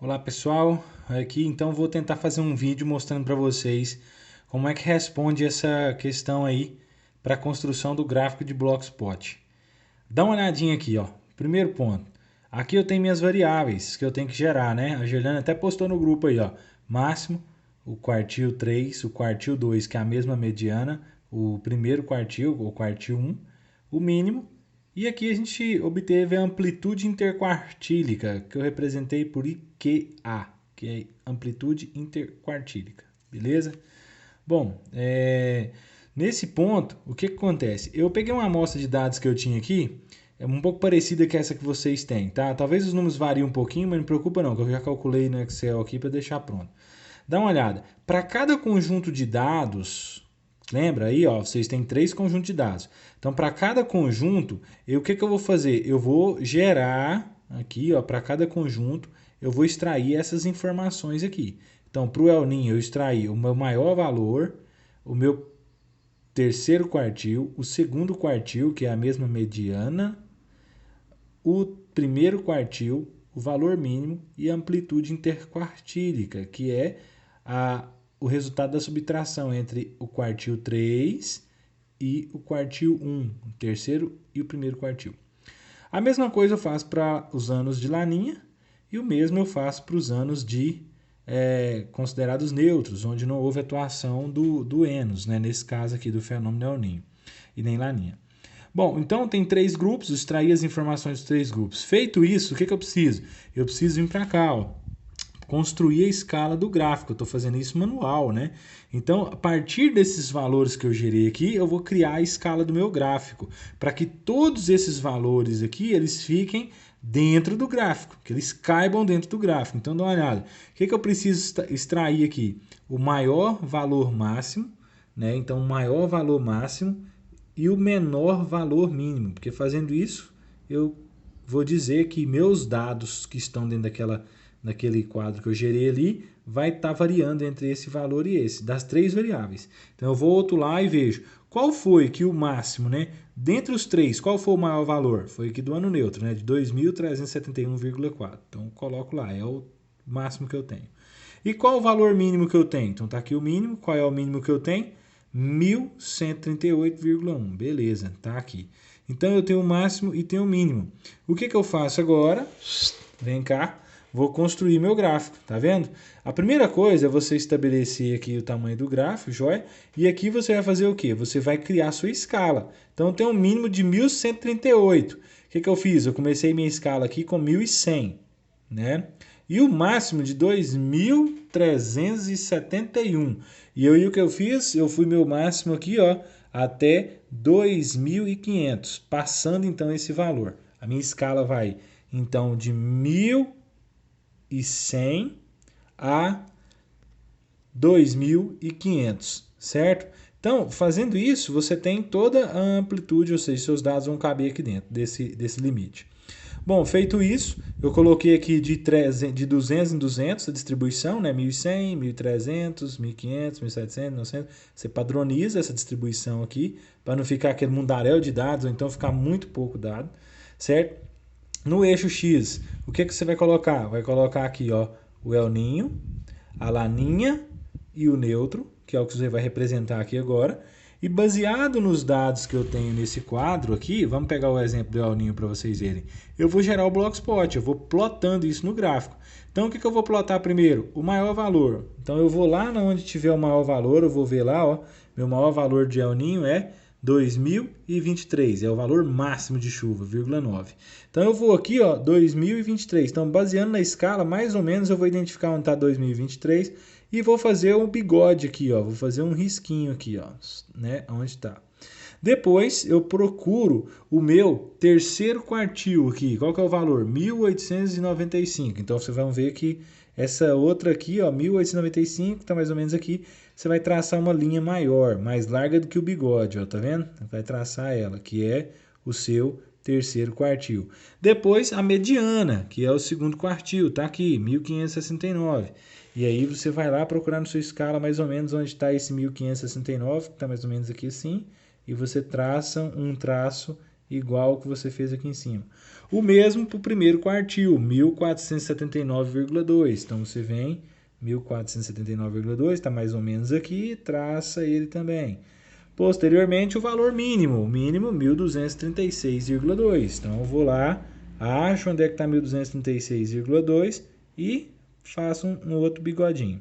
Olá pessoal, aqui então vou tentar fazer um vídeo mostrando para vocês como é que responde essa questão aí para a construção do gráfico de Blockspot. Dá uma olhadinha aqui, ó. Primeiro ponto. Aqui eu tenho minhas variáveis que eu tenho que gerar, né? A Gerlane até postou no grupo aí, ó. Máximo, o quartil 3, o quartil 2, que é a mesma mediana, o primeiro quartil, o quartil 1, o mínimo. E aqui a gente obteve a amplitude interquartílica, que eu representei por IQA, que é amplitude interquartílica, beleza? Bom, nesse ponto, o que acontece? Eu peguei uma amostra de dados que eu tinha aqui, é um pouco parecida com essa que vocês têm, tá? Talvez os números variem um pouquinho, mas não preocupa não, que eu já calculei no Excel aqui para deixar pronto. Dá uma olhada. Para cada conjunto de dados, lembra aí, ó, vocês têm 3 conjuntos de dados. Então, para cada conjunto, o que eu vou fazer? Eu vou gerar aqui, ó, para cada conjunto, eu vou extrair essas informações aqui. Então, para o El Niño, eu extraí o meu maior valor, o meu terceiro quartil, o segundo quartil, que é a mesma mediana, o primeiro quartil, o valor mínimo e a amplitude interquartílica, que é o resultado da subtração entre o quartil 3 e o quartil 1, o terceiro e o primeiro quartil. A mesma coisa eu faço para os anos de Laninha e o mesmo eu faço para os anos de considerados neutros, onde não houve atuação do Enos, né? Nesse caso aqui do fenômeno El Niño e nem Laninha. Bom, então tem 3 grupos, extrair as informações dos 3 grupos. Feito isso, o que eu preciso? Eu preciso vir para cá, ó, construir a escala do gráfico. Eu estou fazendo isso manual, né? Então, a partir desses valores que eu gerei aqui, eu vou criar a escala do meu gráfico, para que todos esses valores aqui, eles fiquem dentro do gráfico, que eles caibam dentro do gráfico. Então, dá uma olhada. O que eu preciso extrair aqui? O maior valor máximo, né? Então, o maior valor máximo e o menor valor mínimo, porque fazendo isso, eu vou dizer que meus dados que estão dentro daquele quadro que eu gerei ali, vai estar variando entre esse valor e esse, das 3 variáveis. Então eu volto lá e vejo qual foi que o máximo, né? Dentre os 3, qual foi o maior valor? Foi aqui do ano neutro, né? De 2.371,4. Então eu coloco lá, é o máximo que eu tenho. E qual o valor mínimo que eu tenho? Então tá aqui o mínimo, qual é o mínimo que eu tenho? 1138,1. Beleza, tá aqui. Então eu tenho o máximo e tenho o mínimo. O que eu faço agora? Vem cá, vou construir meu gráfico, tá vendo? A primeira coisa é você estabelecer aqui o tamanho do gráfico, joia? E aqui você vai fazer o quê? Você vai criar a sua escala. Então tem um mínimo de 1138. O que eu fiz? Eu comecei minha escala aqui com 1100, né? E o máximo de 2.371. E aí o que eu fiz? Eu fui meu máximo aqui, ó, até 2.500, passando então esse valor. A minha escala vai então de 1.100 a 2.500, certo? Então, fazendo isso, você tem toda a amplitude, ou seja, seus dados vão caber aqui dentro desse limite. Bom, feito isso, eu coloquei aqui de 200 em 200 a distribuição, né? 1.100, 1.300, 1.500, 1.700, 900. Você padroniza essa distribuição aqui, para não ficar aquele mundaréu de dados, ou então ficar muito pouco dado, certo? No eixo X, o que você vai colocar? Vai colocar aqui, ó, o El Niño, a Laninha e o neutro, que é o que você vai representar aqui agora. E baseado nos dados que eu tenho nesse quadro aqui, vamos pegar o exemplo do El Niño para vocês verem. Eu vou gerar o Blockspot, eu vou plotando isso no gráfico. Então o que eu vou plotar primeiro? O maior valor. Então eu vou lá onde tiver o maior valor, eu vou ver lá, ó, meu maior valor de El Niño é 2023, é o valor máximo de chuva, 0,9. Então eu vou aqui, ó, 2023. Então baseando na escala, mais ou menos eu vou identificar onde está 2023 e vou fazer um bigode aqui, ó, vou fazer um risquinho aqui, ó, né, onde está. Depois eu procuro o meu terceiro quartil aqui. Qual que é o valor? 1895. Então vocês vão ver que essa outra aqui, ó, 1895, está mais ou menos aqui. Você vai traçar uma linha maior, mais larga do que o bigode, ó, tá vendo? Vai traçar ela, que é o seu terceiro quartil. Depois a mediana, que é o segundo quartil, tá aqui, 1569. E aí você vai lá procurar na sua escala mais ou menos onde está esse 1569, que está mais ou menos aqui assim, e você traça um traço igual ao que você fez aqui em cima. O mesmo para o primeiro quartil, 1479,2. Então você vem 1479,2, está mais ou menos aqui, traça ele também. Posteriormente, o valor mínimo, o mínimo 1236,2. Então eu vou lá, acho onde é que está 1236,2 e faço um outro bigodinho.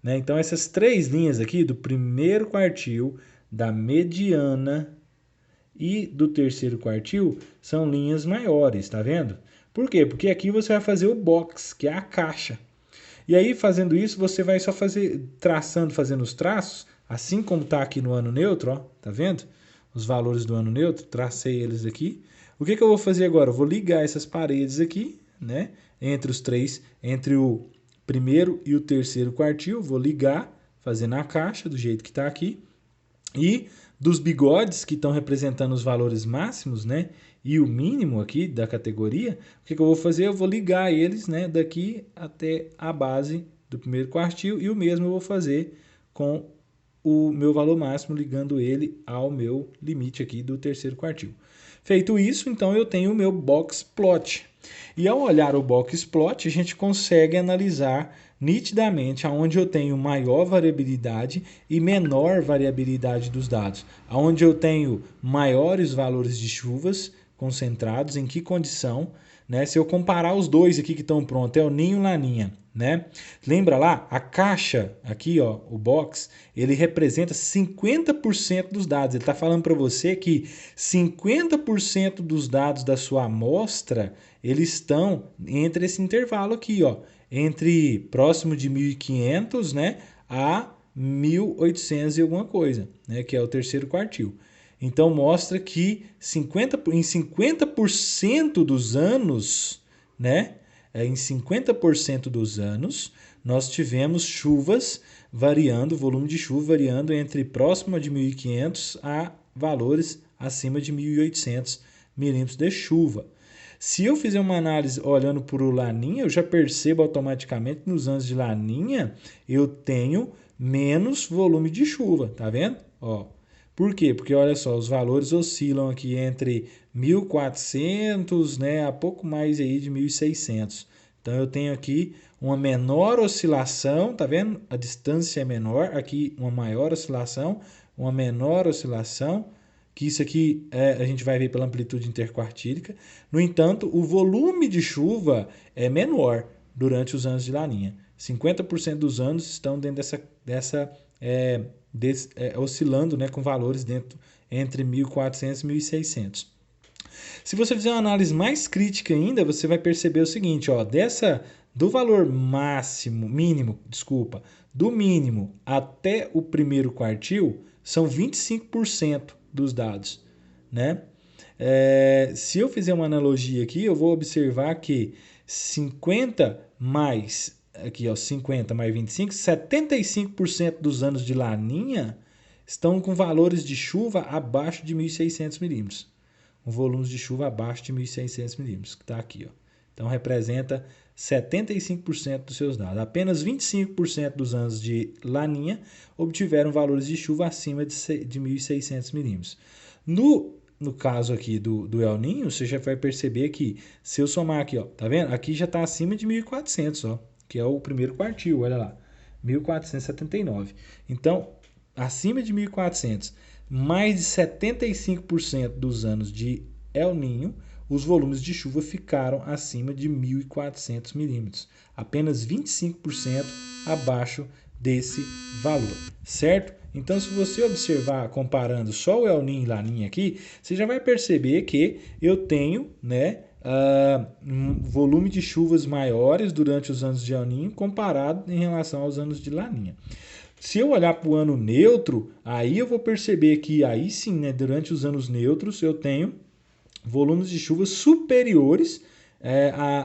Né? Então essas três linhas aqui, do primeiro quartil, da mediana e do terceiro quartil, são linhas maiores, tá vendo? Por quê? Porque aqui você vai fazer o box, que é a caixa. E aí, fazendo isso, você vai só fazendo os traços, assim como está aqui no ano neutro, ó, tá vendo? Os valores do ano neutro, tracei eles aqui. O que eu vou fazer agora? Eu vou ligar essas paredes aqui, né? Entre os três, entre o primeiro e o terceiro quartil, vou ligar, fazendo a caixa do jeito que está aqui. E dos bigodes que estão representando os valores máximos, né? E o mínimo aqui da categoria, o que eu vou fazer? Eu vou ligar eles, né, daqui até a base do primeiro quartil, e o mesmo eu vou fazer com o meu valor máximo, ligando ele ao meu limite aqui do terceiro quartil. Feito isso, então eu tenho o meu box plot. E ao olhar o box plot, a gente consegue analisar nitidamente aonde eu tenho maior variabilidade e menor variabilidade dos dados. Aonde eu tenho maiores valores de chuvas concentrados, em que condição, né? Se eu comparar os dois aqui que estão prontos, El Ninho e Laninha, né? Lembra lá, a caixa aqui, ó, o box, ele representa 50% dos dados. Ele está falando para você que 50% dos dados da sua amostra, eles estão entre esse intervalo aqui, ó, entre próximo de 1.500, né, a 1.800 e alguma coisa, né, que é o terceiro quartil. Então mostra que em 50% dos anos, né, em 50% dos anos, nós tivemos chuvas variando, volume de chuva variando entre próximo de 1.500 a valores acima de 1.800 milímetros de chuva. Se eu fizer uma análise olhando por o Laninha, eu já percebo automaticamente que nos anos de Laninha eu tenho menos volume de chuva, tá vendo? Ó. Por quê? Porque olha só, os valores oscilam aqui entre 1.400, né, a pouco mais aí de 1.600. Então eu tenho aqui uma menor oscilação, tá vendo? A distância é menor, aqui uma maior oscilação, uma menor oscilação, que isso aqui a gente vai ver pela amplitude interquartílica. No entanto, o volume de chuva é menor durante os anos de Laninha. 50% dos anos estão dentro oscilando, né, com valores entre 1.400 e 1.600. Se você fizer uma análise mais crítica ainda, você vai perceber o seguinte, ó, do valor mínimo, do mínimo até o primeiro quartil, são 25% dos dados, né? Se eu fizer uma analogia aqui, eu vou observar que 50 mais 25, 75% dos anos de Laninha estão com valores de chuva abaixo de 1.600 milímetros. Com volumes de chuva abaixo de 1.600 milímetros, que está aqui, ó. Então representa 75% dos seus dados. Apenas 25% dos anos de Laninha obtiveram valores de chuva acima de 1.600 milímetros. No caso aqui do El Ninho, você já vai perceber que, se eu somar aqui, ó, tá vendo? Aqui já está acima de 1.400, ó, que é o primeiro quartil, olha lá, 1.479. Então, acima de 1.400, mais de 75% dos anos de El Ninho, os volumes de chuva ficaram acima de 1.400 milímetros. Apenas 25% abaixo desse valor, certo? Então, se você observar, comparando só o El Ninho e Laninha aqui, você já vai perceber que eu tenho, né, um volume de chuvas maiores durante os anos de El Ninho comparado em relação aos anos de Laninha. Se eu olhar para o ano neutro, aí eu vou perceber que aí sim, né, durante os anos neutros, eu tenho volumes de chuva superiores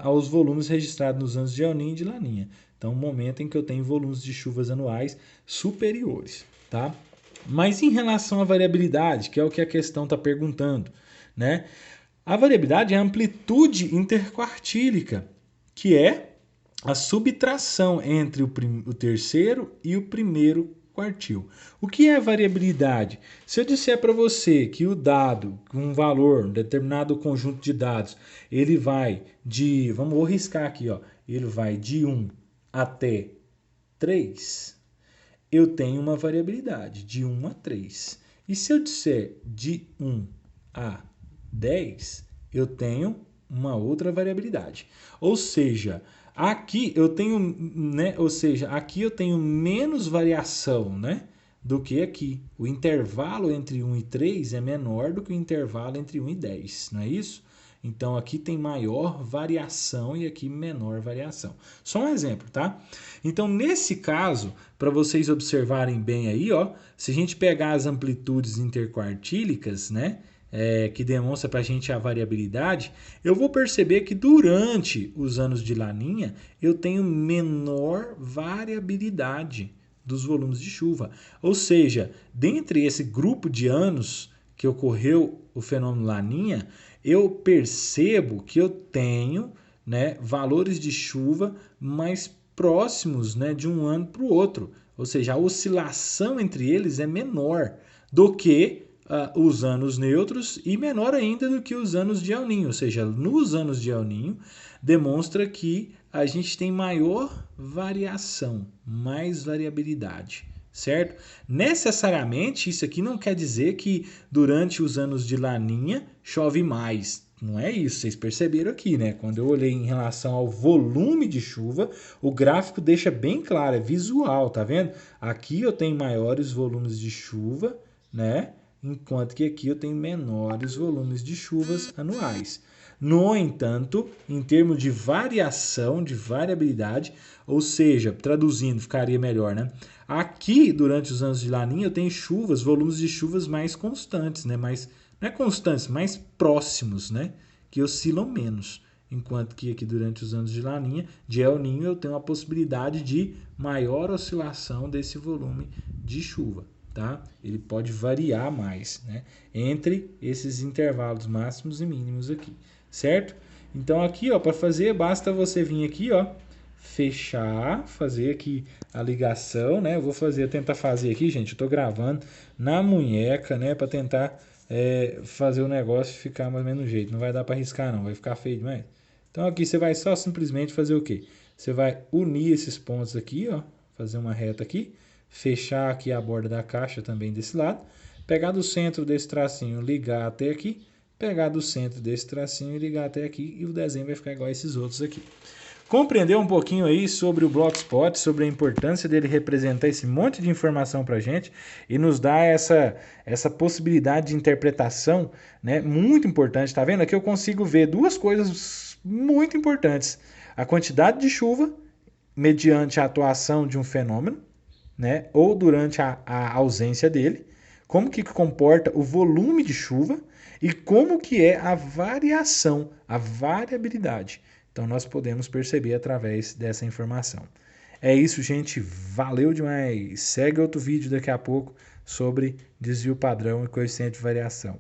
aos volumes registrados nos anos de El Ninho e de Laninha. Então, um momento em que eu tenho volumes de chuvas anuais superiores, tá? Mas em relação à variabilidade, que é o que a questão está perguntando, né? A variabilidade é a amplitude interquartílica, que é a subtração entre o terceiro e o primeiro quartil. O que é variabilidade? Se eu disser para você que o dado, um valor, um determinado conjunto de dados, ele vai de, vou riscar aqui, ó, ele vai de 1 até 3, eu tenho uma variabilidade de 1 a 3. E se eu disser de 1 a 10, eu tenho uma outra variabilidade. Ou seja, aqui eu tenho, aqui eu tenho menos variação, né, do que aqui. O intervalo entre 1 e 3 é menor do que o intervalo entre 1 e 10, não é isso? Então aqui tem maior variação e aqui menor variação. Só um exemplo, tá? Então nesse caso, para vocês observarem bem aí, ó, se a gente pegar as amplitudes interquartílicas, né, que demonstra para a gente a variabilidade, eu vou perceber que durante os anos de laninha eu tenho menor variabilidade dos volumes de chuva. Ou seja, dentre esse grupo de anos que ocorreu o fenômeno laninha, eu percebo que eu tenho, né, valores de chuva mais próximos, né, de um ano para o outro. Ou seja, a oscilação entre eles é menor do que os anos neutros e menor ainda do que os anos de El Niño. Ou seja, nos anos de El Niño demonstra que a gente tem maior variação, mais variabilidade, certo? Necessariamente isso aqui não quer dizer que durante os anos de laninha chove mais. Não é isso, vocês perceberam aqui, né? Quando eu olhei em relação ao volume de chuva, o gráfico deixa bem claro, é visual, tá vendo? Aqui eu tenho maiores volumes de chuva, né? Enquanto que aqui eu tenho menores volumes de chuvas anuais. No entanto, em termos de variação, de variabilidade, ou seja, traduzindo, ficaria melhor, né? Aqui, durante os anos de laninha, eu tenho chuvas, volumes de chuvas mais constantes, né? Mais, não é constantes, mais próximos, né? Que oscilam menos. Enquanto que aqui, durante os anos de laninha, de El Niño, eu tenho a possibilidade de maior oscilação desse volume de chuva. Tá? Ele pode variar mais, né, entre esses intervalos máximos e mínimos aqui, certo? Então aqui, ó, para fazer basta você vir aqui, ó, fechar, fazer aqui a ligação, né? Eu vou tentar fazer aqui, gente. Eu tô gravando na munheca, né, para tentar fazer o negócio ficar mais ou menos do jeito. Não vai dar para riscar não, vai ficar feio demais. Então aqui você vai só simplesmente fazer o quê? Você vai unir esses pontos aqui, ó, fazer uma reta aqui. Fechar aqui a borda da caixa também desse lado, pegar do centro desse tracinho, ligar até aqui, pegar do centro desse tracinho e ligar até aqui, e o desenho vai ficar igual a esses outros aqui. Compreendeu um pouquinho aí sobre o Blockspot, sobre a importância dele representar esse monte de informação para a gente e nos dar essa possibilidade de interpretação, né, muito importante. Tá vendo? Aqui eu consigo ver duas coisas muito importantes. A quantidade de chuva mediante a atuação de um fenômeno, né, ou durante a ausência dele, como que comporta o volume de chuva e como que é a variação, a variabilidade. Então nós podemos perceber através dessa informação. É isso, gente. Valeu demais. Segue outro vídeo daqui a pouco sobre desvio padrão e coeficiente de variação.